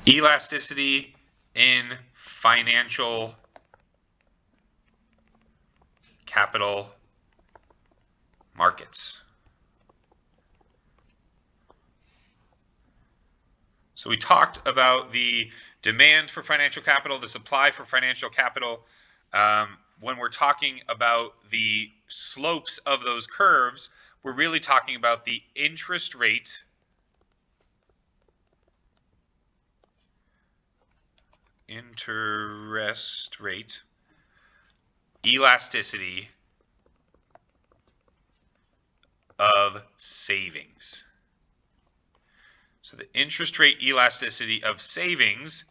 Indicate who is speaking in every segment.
Speaker 1: Elasticity in financial capital markets. So we talked about the demand for financial capital, the supply for financial capital. When we're talking about the slopes of those curves, we're really talking about the interest rate elasticity of savings. So the interest rate elasticity of savings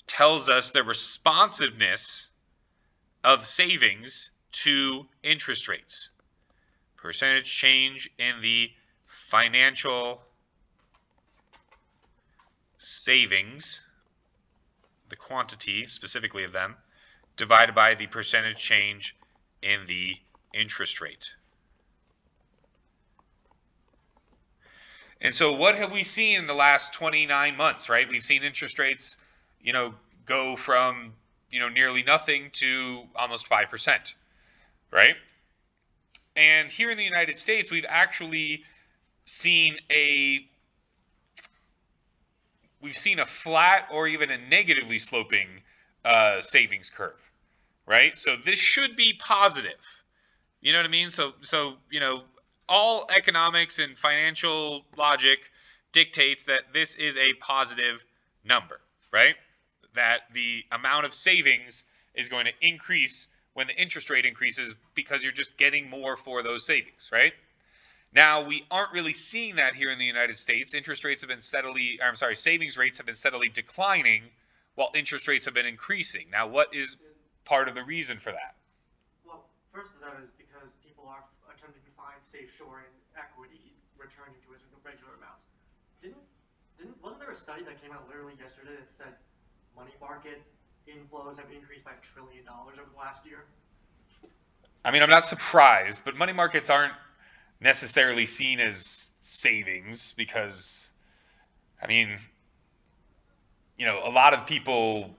Speaker 1: tells us the responsiveness of savings to interest rates. Percentage change in the financial savings, the quantity specifically of them, divided by the percentage change in the interest rate. And so what have we seen in the last 29 months, right? We've seen interest rates, go from, nearly nothing to almost 5%, right? And here in the United States, we've actually seen a flat or even a negatively sloping savings curve, right? So this should be positive. You know what I mean? So all economics and financial logic dictates that this is a positive number, right? That the amount of savings is going to increase when the interest rate increases because you're just getting more for those savings, right? Now, we aren't really seeing that here in the United States. Savings rates have been steadily declining while interest rates have been increasing. Now, what is part of the reason for that?
Speaker 2: Well, first of that is because people are attempting to find safe shore in equity, returning to its regular amounts. Wasn't there a study that came out literally yesterday that said money market inflows have increased by $1 trillion over the last year?
Speaker 1: I mean, I'm not surprised, but money markets aren't necessarily seen as savings because, I mean, a lot of people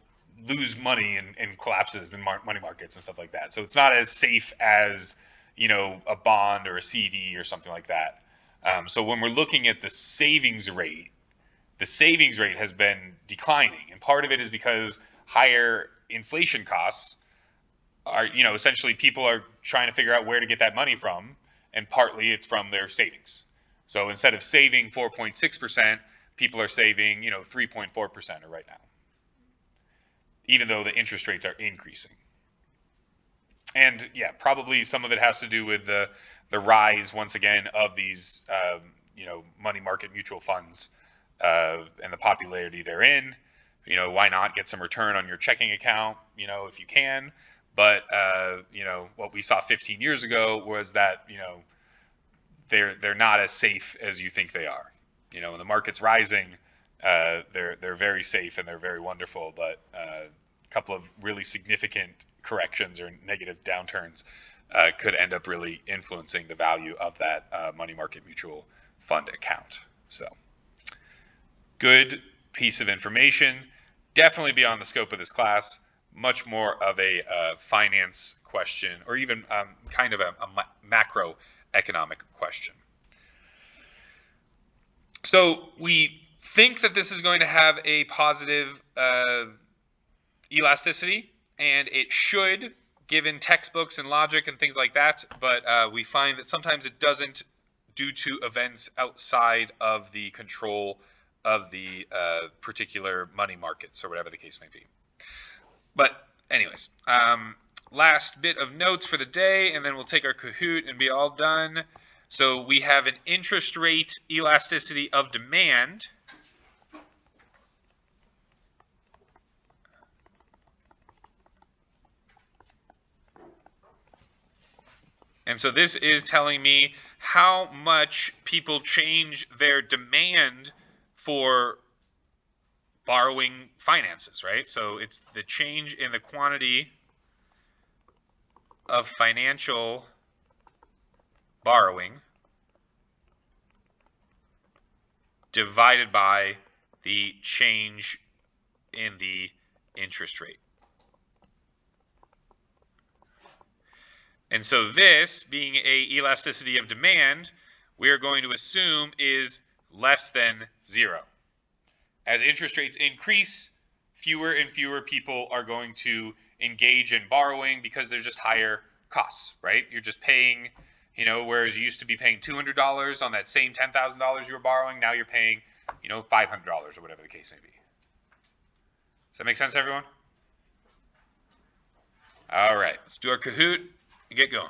Speaker 1: lose money in collapses in money markets and stuff like that. So it's not as safe as, a bond or a CD or something like that. So when we're looking at the savings rate has been declining. And part of it is because higher inflation costs are, essentially people are trying to figure out where to get that money from. And partly it's from their savings. So instead of saving 4.6%, people are saving, 3.4% right now, even though the interest rates are increasing. And yeah, probably some of it has to do with the rise once again of these, money market mutual funds and the popularity they're in. Why not get some return on your checking account, if you can. But what we saw 15 years ago was that they're not as safe as you think they are. When the market's rising, they're very safe and they're very wonderful. But a couple of really significant corrections or negative downturns could end up really influencing the value of that money market mutual fund account. So, good piece of information. Definitely beyond the scope of this class. Much more of a finance question, or even kind of a macroeconomic question. So we think that this is going to have a positive elasticity, and it should, given textbooks and logic and things like that, but we find that sometimes it doesn't due to events outside of the control of the particular money markets or whatever the case may be. But anyways, last bit of notes for the day, and then we'll take our Kahoot and be all done. So we have an interest rate elasticity of demand. And so this is telling me how much people change their demand for borrowing finances, right? So it's the change in the quantity of financial borrowing divided by the change in the interest rate. And so this, being a elasticity of demand, we are going to assume is less than 0. As interest rates increase, fewer and fewer people are going to engage in borrowing because there's just higher costs, right? You're just paying, whereas you used to be paying $200 on that same $10,000 you were borrowing, now you're paying, $500 or whatever the case may be. Does that make sense, everyone? All right, let's do our Kahoot and get going.